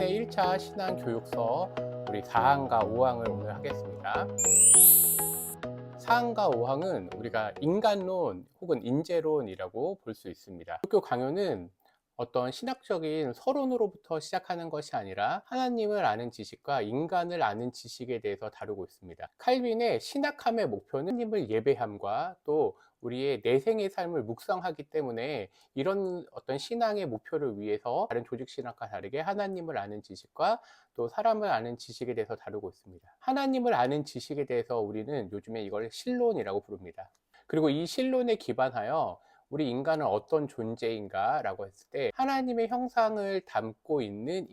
칼빈의 1차 신앙교육서 우리 4항과 5항을 오늘 하겠습니다. 4항과 5항은 우리가 인간론 혹은 인재론이라고 볼 수 있습니다. 기독교 강요는 어떤 신학적인 서론으로부터 시작하는 것이 아니라 하나님을 아는 지식과 인간을 아는 지식에 대해서 다루고 있습니다. 칼빈의 신학함의 목표는 하나님을 예배함과 또 우리의 내생의 삶을 묵상하기 때문에 이런 어떤 신앙의 목표를 위해서 다른 조직 신학과 다르게 하나님을 아는 지식과 또 사람을 아는 지식에 대해서 다루고 있습니다. 하나님을 아는 지식에 대해서 우리는 요즘에 이걸 신론이라고 부릅니다. 그리고 이 신론에 기반하여 우리 인간은 어떤 존재인가 라고 했을 때 하나님의 형상을 담고 있는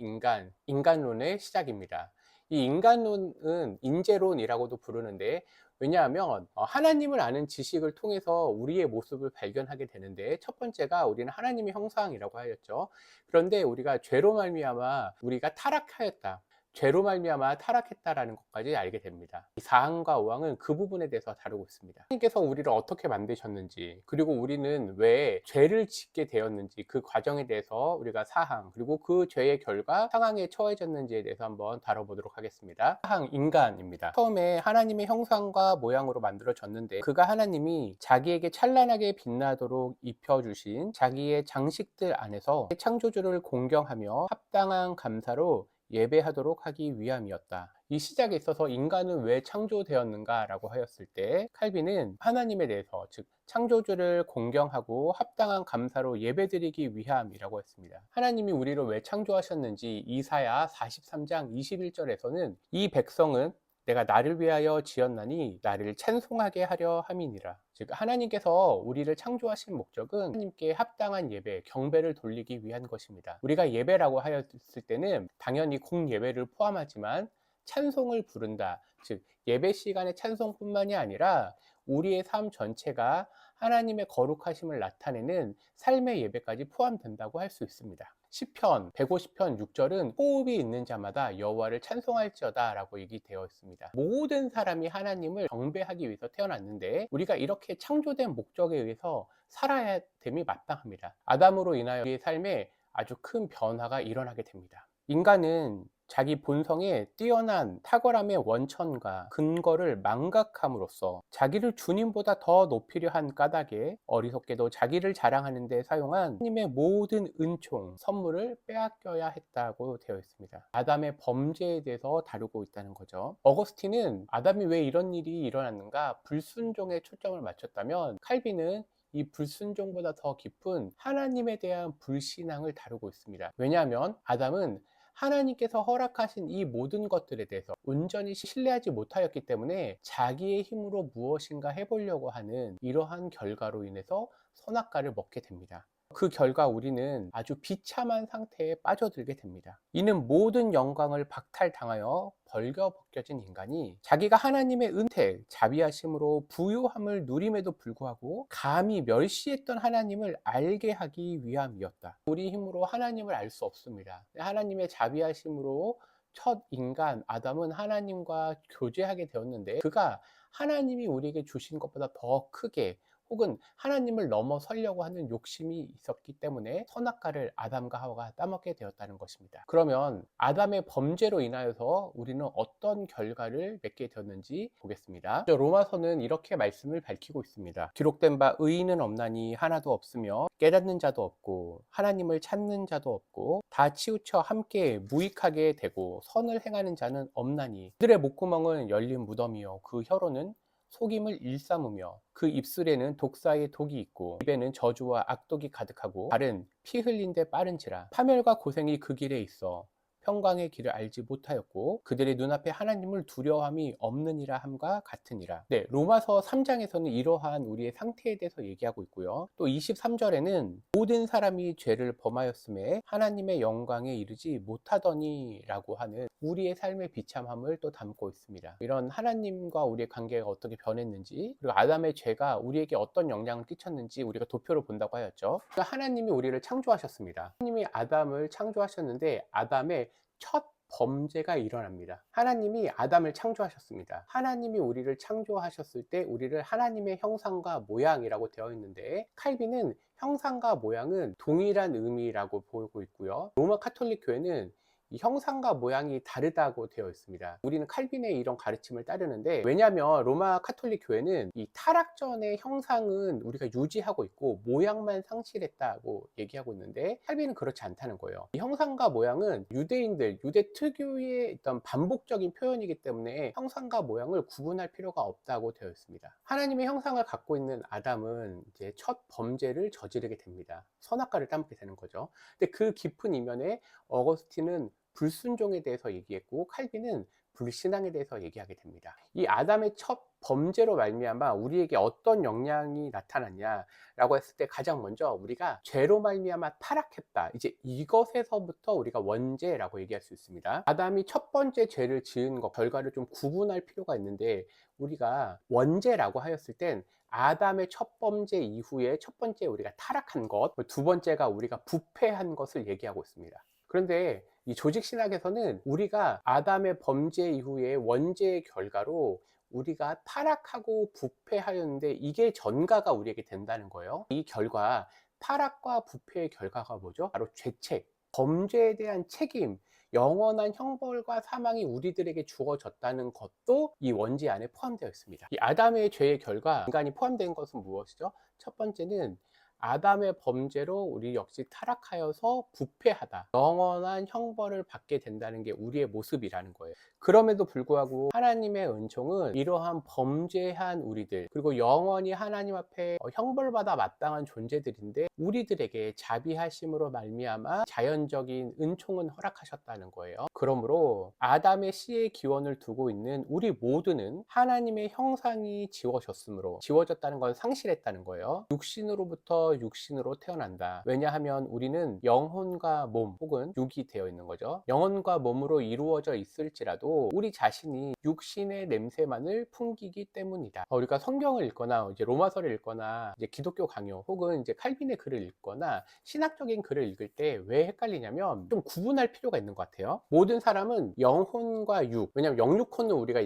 인간론의 시작입니다. 이 인간론은 인재론이라고도 부르는데, 왜냐하면 하나님을 아는 지식을 통해서 우리의 모습을 발견하게 되는데, 첫 번째가 우리는 하나님의 형상이라고 하였죠. 그런데 우리가 죄로 말미암아 우리가 타락하였다, 죄로 말미암아 타락했다라는 것까지 알게 됩니다. 이 4항과 5항은 그 부분에 대해서 다루고 있습니다. 하나님께서 우리를 어떻게 만드셨는지, 그리고 우리는 왜 죄를 짓게 되었는지, 그 과정에 대해서 우리가 4항, 그리고 그 죄의 결과 상황에 처해졌는지에 대해서 한번 다뤄보도록 하겠습니다. 4항, 인간입니다. 처음에 하나님의 형상과 모양으로 만들어졌는데, 그가 하나님이 자기에게 찬란하게 빛나도록 입혀주신 자기의 장식들 안에서 창조주를 공경하며 합당한 감사로 예배하도록 하기 위함이었다. 이 시작에 있어서 인간은 왜 창조되었는가 라고 하였을 때, 칼빈은 하나님에 대해서, 즉 창조주를 공경하고 합당한 감사로 예배드리기 위함이라고 했습니다. 하나님이 우리를 왜 창조하셨는지 이사야 43장 21절에서는 이 백성은 내가 나를 위하여 지었나니 나를 찬송하게 하려 함이니라. 즉 하나님께서 우리를 창조하신 목적은 하나님께 합당한 예배, 경배를 돌리기 위한 것입니다. 우리가 예배라고 하였을 때는 당연히 공예배를 포함하지만 찬송을 부른다, 즉 예배 시간의 찬송뿐만이 아니라 우리의 삶 전체가 하나님의 거룩하심을 나타내는 삶의 예배까지 포함된다고 할 수 있습니다. 시편 150편 6절은 호흡이 있는 자마다 여호와를 찬송할지어다 라고 얘기되어 있습니다. 모든 사람이 하나님을 경배하기 위해서 태어났는데, 우리가 이렇게 창조된 목적에 의해서 살아야 됨이 마땅합니다. 아담으로 인하여 우리의 삶에 아주 큰 변화가 일어나게 됩니다. 인간은 자기 본성에 뛰어난 탁월함의 원천과 근거를 망각함으로써 자기를 주님보다 더 높이려 한 까닭에 어리석게도 자기를 자랑하는 데 사용한 하나님의 모든 은총, 선물을 빼앗겨야 했다고 되어 있습니다. 아담의 범죄에 대해서 다루고 있다는 거죠. 어거스틴은 아담이 왜 이런 일이 일어났는가 불순종에 초점을 맞췄다면, 칼빈은 이 불순종보다 더 깊은 하나님에 대한 불신앙을 다루고 있습니다. 왜냐하면 아담은 하나님께서 허락하신 이 모든 것들에 대해서 온전히 신뢰하지 못하였기 때문에 자기의 힘으로 무엇인가 해보려고 하는 이러한 결과로 인해서 선악과를 먹게 됩니다. 그 결과 우리는 아주 비참한 상태에 빠져들게 됩니다. 이는 모든 영광을 박탈당하여 벌거벗겨진 인간이 자기가 하나님의 은택, 자비하심으로 부요함을 누림에도 불구하고 감히 멸시했던 하나님을 알게 하기 위함이었다. 우리 힘으로 하나님을 알 수 없습니다. 하나님의 자비하심으로 첫 인간 아담은 하나님과 교제하게 되었는데, 그가 하나님이 우리에게 주신 것보다 더 크게 혹은 하나님을 넘어서려고 하는 욕심이 있었기 때문에 선악과를 아담과 하와가 따먹게 되었다는 것입니다. 그러면 아담의 범죄로 인하여서 우리는 어떤 결과를 맺게 되었는지 보겠습니다. 로마서는 이렇게 말씀을 밝히고 있습니다. 기록된 바 의인은 없나니 하나도 없으며 깨닫는 자도 없고 하나님을 찾는 자도 없고 다 치우쳐 함께 무익하게 되고 선을 행하는 자는 없나니 그들의 목구멍은 열린 무덤이요 그 혀로는 속임을 일삼으며 그 입술에는 독사의 독이 있고 입에는 저주와 악독이 가득하고 발은 피 흘린 데 빠른지라. 파멸과 고생이 그 길에 있어 평강의 길을 알지 못하였고 그들의 눈앞에 하나님을 두려워함이 없느니라 함과 같으니라. 네, 로마서 3장에서는 이러한 우리의 상태에 대해서 얘기하고 있고요. 또 23절에는 모든 사람이 죄를 범하였음에 하나님의 영광에 이르지 못하더니 라고 하는 우리의 삶의 비참함을 또 담고 있습니다. 이런 하나님과 우리의 관계가 어떻게 변했는지, 그리고 아담의 죄가 우리에게 어떤 영향을 끼쳤는지 우리가 도표로 본다고 하였죠. 그러니까 하나님이 우리를 창조하셨습니다. 하나님이 아담을 창조하셨는데 아담의 첫 범죄가 일어납니다. 하나님이 아담을 창조하셨습니다. 하나님이 우리를 창조하셨을 때 우리를 하나님의 형상과 모양이라고 되어 있는데, 칼빈은 형상과 모양은 동일한 의미라고 보고 있고요. 로마 카톨릭 교회는 이 형상과 모양이 다르다고 되어 있습니다. 우리는 칼빈의 이런 가르침을 따르는데, 왜냐하면 로마 카톨릭 교회는 이 타락 전의 형상은 우리가 유지하고 있고 모양만 상실했다고 얘기하고 있는데, 칼빈은 그렇지 않다는 거예요. 이 형상과 모양은 유대인들, 유대 특유의 어떤 반복적인 표현이기 때문에 형상과 모양을 구분할 필요가 없다고 되어 있습니다. 하나님의 형상을 갖고 있는 아담은 이제 첫 범죄를 저지르게 됩니다. 선악과를 따먹게 되는 거죠. 근데 그 깊은 이면에 어거스틴은 불순종에 대해서 얘기했고, 칼빈은 불신앙에 대해서 얘기하게 됩니다. 이 아담의 첫 범죄로 말미암아 우리에게 어떤 영향이 나타났냐라고 했을 때, 가장 먼저 우리가 죄로 말미암아 타락했다, 이제 이것에서부터 우리가 원죄라고 얘기할 수 있습니다. 아담이 첫 번째 죄를 지은 것 결과를 좀 구분할 필요가 있는데, 우리가 원죄라고 하였을 땐 아담의 첫 범죄 이후에 첫 번째 우리가 타락한 것, 두 번째가 우리가 부패한 것을 얘기하고 있습니다. 그런데 이 조직신학에서는 우리가 아담의 범죄 이후에 원죄의 결과로 우리가 타락하고 부패하였는데, 이게 전가가 우리에게 된다는 거예요. 이 결과, 타락과 부패의 결과가 뭐죠? 바로 죄책, 범죄에 대한 책임, 영원한 형벌과 사망이 우리들에게 주어졌다는 것도 이 원죄 안에 포함되어 있습니다. 이 아담의 죄의 결과, 인간이 포함된 것은 무엇이죠? 첫 번째는 아담의 범죄로 우리 역시 타락하여서 부패하다, 영원한 형벌을 받게 된다는 게 우리의 모습이라는 거예요. 그럼에도 불구하고 하나님의 은총은 이러한 범죄한 우리들, 그리고 영원히 하나님 앞에 형벌받아 마땅한 존재들인데, 우리들에게 자비하심으로 말미암아 자연적인 은총은 허락하셨다는 거예요. 그러므로 아담의 씨의 기원을 두고 있는 우리 모두는 하나님의 형상이 지워졌다는 건 상실했다는 거예요. 육신으로부터 육신으로 태어난다. 왜냐하면 우리는 영혼과 몸 혹은 육이 되어 있는 거죠. 영혼과 몸으로 이루어져 있을지라도 우리 자신이 육신의 냄새만을 풍기기 때문이다. 우리가 성경을 읽거나 이제 로마서를 읽거나 이제 기독교 강요 혹은 이제 칼빈의 글을 읽거나 신학적인 글을 읽을 때 왜 헷갈리냐면, 좀 구분할 필요가 있는 것 같아요. 모든 사람은 영혼과 육, 왜냐하면 영육혼은 우리가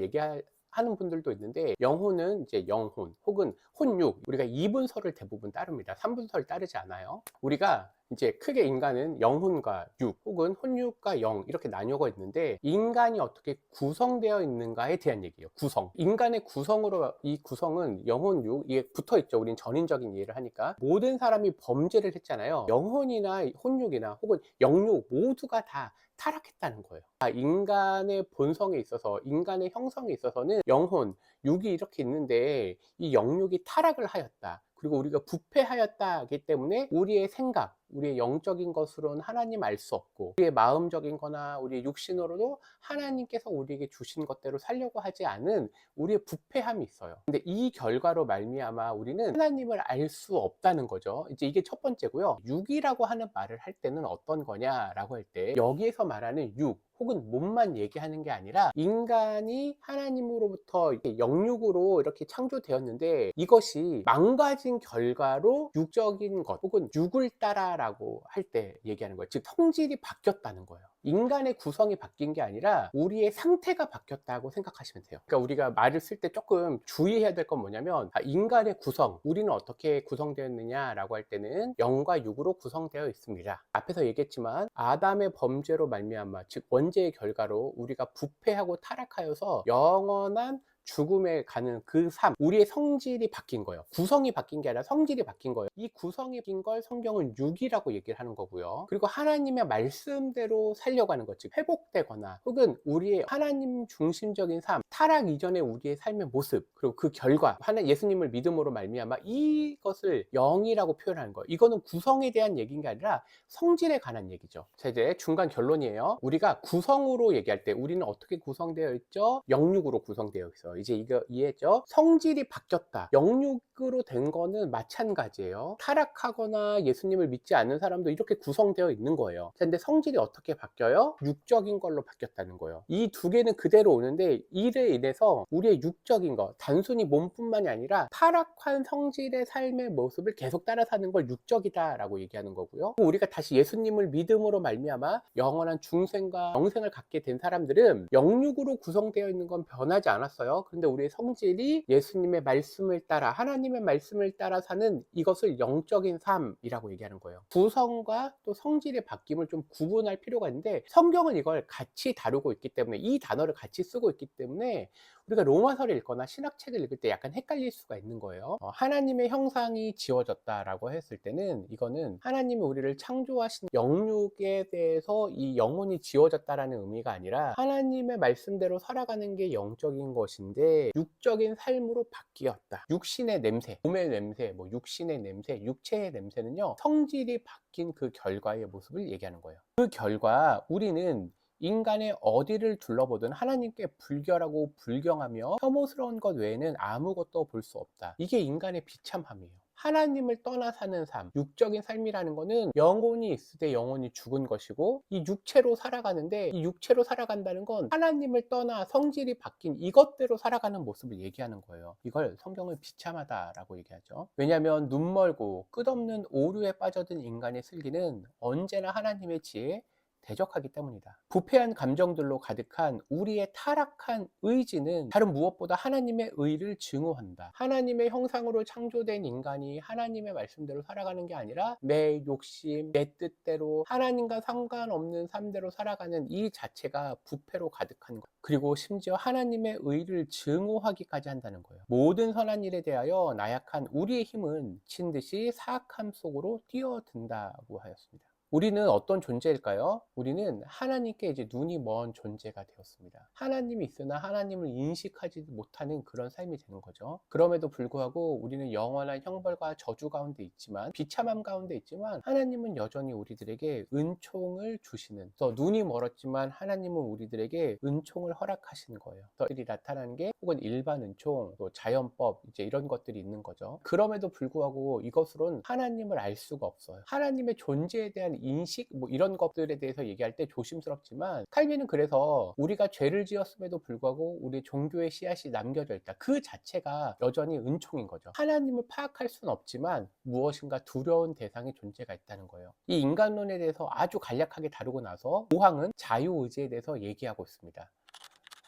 하는 분들도 있는데, 영혼은 이제 영혼 혹은 혼육, 우리가 2분설을 대부분 따릅니다. 3분설 따르지 않아요. 우리가 이제 크게 인간은 영혼과 육 혹은 혼육과 영, 이렇게 나뉘어가 있는데, 인간이 어떻게 구성되어 있는가에 대한 얘기예요. 구성, 인간의 구성으로, 이 구성은 영혼, 육, 이게 붙어 있죠. 우린 전인적인 이해를 하니까. 모든 사람이 범죄를 했잖아요. 영혼이나 혼육이나 혹은 영육 모두가 다 타락했다는 거예요. 인간의 본성에 있어서, 인간의 형성에 있어서는 영혼, 육이 이렇게 있는데, 이 영육이 타락을 하였다, 그리고 우리가 부패하였다기 때문에 우리의 생각, 우리의 영적인 것으로는 하나님 알 수 없고, 우리의 마음적인 거나 우리의 육신으로도 하나님께서 우리에게 주신 것대로 살려고 하지 않은 우리의 부패함이 있어요. 근데 이 결과로 말미암아 우리는 하나님을 알 수 없다는 거죠. 이제 이게 첫 번째고요. 육이라고 하는 말을 할 때는 어떤 거냐라고 할 때, 여기에서 말하는 육 혹은 몸만 얘기하는 게 아니라, 인간이 하나님으로부터 영육으로 이렇게 창조되었는데, 이것이 망가진 결과로 육적인 것 혹은 육을 따라라고 할 때 얘기하는 거예요. 즉 성질이 바뀌었다는 거예요. 인간의 구성이 바뀐 게 아니라 우리의 상태가 바뀌었다고 생각하시면 돼요. 그러니까 우리가 말을 쓸 때 조금 주의해야 될 건 뭐냐면, 인간의 구성, 우리는 어떻게 구성되었느냐라고 할 때는 영과 육으로 구성되어 있습니다. 앞에서 얘기했지만 아담의 범죄로 말미암아, 즉 원죄의 결과로 우리가 부패하고 타락하여서 영원한 죽음에 가는 그 삶, 우리의 성질이 바뀐 거예요. 구성이 바뀐 게 아니라 성질이 바뀐 거예요. 이 구성이 바뀐 걸 성경은 육이라고 얘기를 하는 거고요. 그리고 하나님의 말씀대로 살려고 하는 것, 즉 회복되거나 혹은 우리의 하나님 중심적인 삶, 타락 이전의 우리의 삶의 모습, 그리고 그 결과, 예수님을 믿음으로 말미암아 이것을 영이라고 표현하는 거예요. 이거는 구성에 대한 얘기인 게 아니라 성질에 관한 얘기죠. 자, 이제 중간 결론이에요. 우리가 구성으로 얘기할 때 우리는 어떻게 구성되어 있죠? 영육으로 구성되어 있어요. 이제 이거 이해했죠? 성질이 바뀌었다, 영육으로 된 거는 마찬가지예요. 타락하거나 예수님을 믿지 않는 사람도 이렇게 구성되어 있는 거예요. 근데 성질이 어떻게 바뀌어요? 육적인 걸로 바뀌었다는 거예요. 이 두 개는 그대로 오는데, 이에 인해서 우리의 육적인 것, 단순히 몸뿐만이 아니라 타락한 성질의 삶의 모습을 계속 따라 사는 걸 육적이다 라고 얘기하는 거고요. 우리가 다시 예수님을 믿음으로 말미암아 영원한 중생과 영생을 갖게 된 사람들은 영육으로 구성되어 있는 건 변하지 않았어요. 그렇죠. 그런데 우리의 성질이 예수님의 말씀을 따라, 하나님의 말씀을 따라 사는 이것을 영적인 삶이라고 얘기하는 거예요. 구성과 또 성질의 바뀜을 좀 구분할 필요가 있는데, 성경은 이걸 같이 다루고 있기 때문에, 이 단어를 같이 쓰고 있기 때문에 우리가 로마서를 읽거나 신학책을 읽을 때 약간 헷갈릴 수가 있는 거예요. 하나님의 형상이 지워졌다라고 했을 때는, 이거는 하나님이 우리를 창조하신 영육에 대해서 이 영혼이 지워졌다라는 의미가 아니라, 하나님의 말씀대로 살아가는 게 영적인 것인데 육적인 삶으로 바뀌었다. 육신의 냄새, 몸의 냄새, 뭐 육신의 냄새, 육체의 냄새는요, 성질이 바뀐 그 결과의 모습을 얘기하는 거예요. 그 결과 우리는 인간의 어디를 둘러보든 하나님께 불결하고 불경하며 혐오스러운 것 외에는 아무것도 볼 수 없다. 이게 인간의 비참함이에요. 하나님을 떠나 사는 삶, 육적인 삶이라는 거는 영혼이 있을 때 영혼이 죽은 것이고, 이 육체로 살아가는데, 이 육체로 살아간다는 건 하나님을 떠나 성질이 바뀐 이것대로 살아가는 모습을 얘기하는 거예요. 이걸 성경은 비참하다라고 얘기하죠. 왜냐하면 눈멀고 끝없는 오류에 빠져든 인간의 슬기는 언제나 하나님의 지혜에 대적하기 때문이다. 부패한 감정들로 가득한 우리의 타락한 의지는 다른 무엇보다 하나님의 의를 증오한다. 하나님의 형상으로 창조된 인간이 하나님의 말씀대로 살아가는 게 아니라 내 욕심, 내 뜻대로 하나님과 상관없는 삶대로 살아가는 이 자체가 부패로 가득한 것. 그리고 심지어 하나님의 의를 증오하기까지 한다는 거예요. 모든 선한 일에 대하여 나약한 우리의 힘은 친 듯이 사악함 속으로 뛰어든다고 하였습니다. 우리는 어떤 존재일까요? 우리는 하나님께 이제 눈이 먼 존재가 되었습니다. 하나님이 있으나 하나님을 인식하지 못하는 그런 삶이 되는 거죠. 그럼에도 불구하고 우리는 영원한 형벌과 저주 가운데 있지만, 비참함 가운데 있지만, 하나님은 여전히 우리들에게 은총을 주시는, 또 눈이 멀었지만 하나님은 우리들에게 은총을 허락하시는 거예요. 그들이 나타나는 게 혹은 일반 은총, 또 자연법, 이제 이런 것들이 있는 거죠. 그럼에도 불구하고 이것으로는 하나님을 알 수가 없어요. 하나님의 존재에 대한 인식, 뭐 이런 것들에 대해서 얘기할 때 조심스럽지만, 칼빈은 그래서 우리가 죄를 지었음에도 불구하고 우리 종교의 씨앗이 남겨져 있다, 그 자체가 여전히 은총인 거죠. 하나님을 파악할 수는 없지만 무엇인가 두려운 대상의 존재가 있다는 거예요. 이 인간론에 대해서 아주 간략하게 다루고 나서 5항은 자유의지에 대해서 얘기하고 있습니다.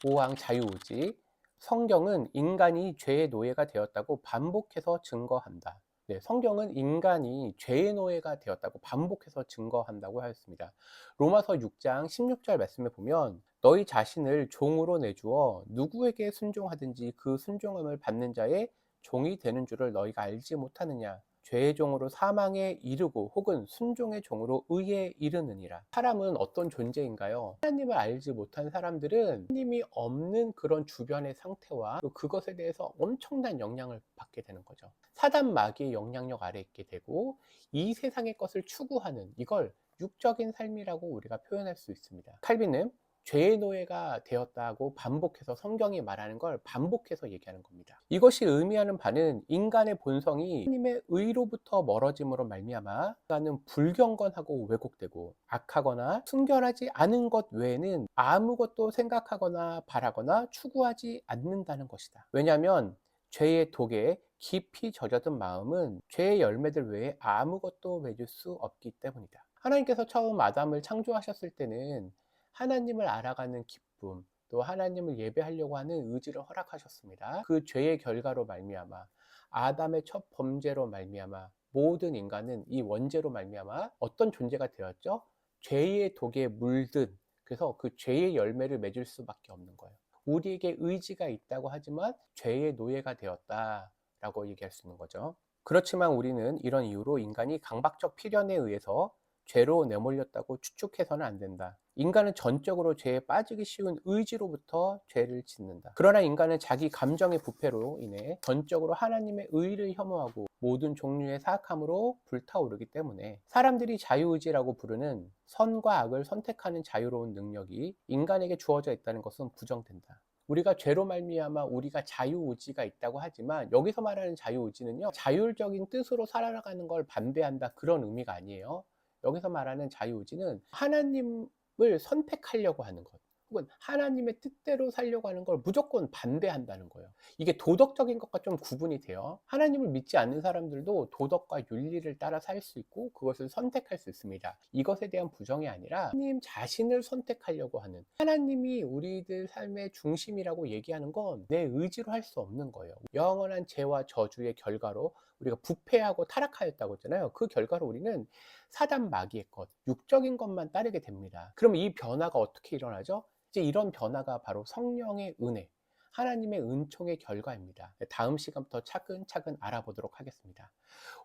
5항 자유의지. 성경은 인간이 죄의 노예가 되었다고 반복해서 증거한다. 네, 성경은 인간이 죄의 노예가 되었다고 반복해서 증거한다고 하였습니다. 로마서 6장 16절 말씀에 보면, 너희 자신을 종으로 내주어 누구에게 순종하든지 그 순종함을 받는 자의 종이 되는 줄을 너희가 알지 못하느냐. 죄의 종으로 사망에 이르고 혹은 순종의 종으로 의에 이르느니라. 사람은 어떤 존재인가요? 하나님을 알지 못한 사람들은 하나님이 없는 그런 주변의 상태와 또 그것에 대해서 엄청난 영향을 받게 되는 거죠. 사단 마귀의 영향력 아래 있게 되고, 이 세상의 것을 추구하는, 이걸 육적인 삶이라고 우리가 표현할 수 있습니다. 칼빈은 죄의 노예가 되었다고 반복해서 성경이 말하는 걸 반복해서 얘기하는 겁니다. 이것이 의미하는 바는 인간의 본성이 하나님의 의로부터 멀어짐으로 말미암아 인간은 불경건하고 왜곡되고 악하거나 순결하지 않은 것 외에는 아무것도 생각하거나 바라거나 추구하지 않는다는 것이다. 왜냐하면 죄의 독에 깊이 젖어든 마음은 죄의 열매들 외에 아무것도 맺을 수 없기 때문이다. 하나님께서 처음 아담을 창조하셨을 때는 하나님을 알아가는 기쁨, 또 하나님을 예배하려고 하는 의지를 허락하셨습니다. 그 죄의 결과로 말미암아, 아담의 첫 범죄로 말미암아 모든 인간은 이 원죄로 말미암아 어떤 존재가 되었죠? 죄의 독에 물든, 그래서 그 죄의 열매를 맺을 수밖에 없는 거예요. 우리에게 의지가 있다고 하지만 죄의 노예가 되었다라고 얘기할 수 있는 거죠. 그렇지만 우리는 이런 이유로 인간이 강박적 필연에 의해서 죄로 내몰렸다고 추측해서는 안 된다. 인간은 전적으로 죄에 빠지기 쉬운 의지로부터 죄를 짓는다. 그러나 인간은 자기 감정의 부패로 인해 전적으로 하나님의 의를 혐오하고 모든 종류의 사악함으로 불타오르기 때문에 사람들이 자유의지라고 부르는 선과 악을 선택하는 자유로운 능력이 인간에게 주어져 있다는 것은 부정된다. 우리가 죄로 말미암아 우리가 자유의지가 있다고 하지만, 여기서 말하는 자유의지는요, 자율적인 뜻으로 살아가는 걸 반대한다, 그런 의미가 아니에요. 여기서 말하는 자유의지는 하나님을 선택하려고 하는 것, 혹은 하나님의 뜻대로 살려고 하는 걸 무조건 반대한다는 거예요. 이게 도덕적인 것과 좀 구분이 돼요. 하나님을 믿지 않는 사람들도 도덕과 윤리를 따라 살 수 있고 그것을 선택할 수 있습니다. 이것에 대한 부정이 아니라 하나님 자신을 선택하려고 하는, 하나님이 우리들 삶의 중심이라고 얘기하는 건 내 의지로 할 수 없는 거예요. 영원한 죄와 저주의 결과로 우리가 부패하고 타락하였다고 했잖아요. 그 결과로 우리는 사단 마귀의 것, 육적인 것만 따르게 됩니다. 그럼 이 변화가 어떻게 일어나죠? 이제 이런 변화가 바로 성령의 은혜, 하나님의 은총의 결과입니다. 다음 시간부터 차근차근 알아보도록 하겠습니다.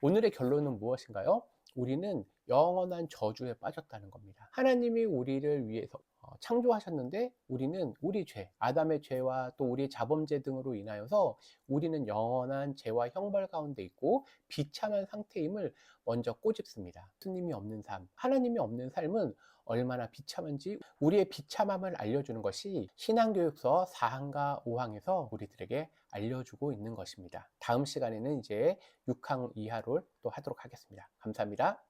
오늘의 결론은 무엇인가요? 우리는 영원한 저주에 빠졌다는 겁니다. 하나님이 우리를 위해서 창조하셨는데 우리는 우리 죄, 아담의 죄와 또 우리의 자범죄 등으로 인하여서 우리는 영원한 죄와 형벌 가운데 있고 비참한 상태임을 먼저 꼬집습니다. 예수님이 없는 삶, 하나님이 없는 삶은 얼마나 비참한지 우리의 비참함을 알려주는 것이 신앙교육서 4항과 5항에서 우리들에게 알려주고 있는 것입니다. 다음 시간에는 이제 6항 이하를 또 하도록 하겠습니다. 감사합니다.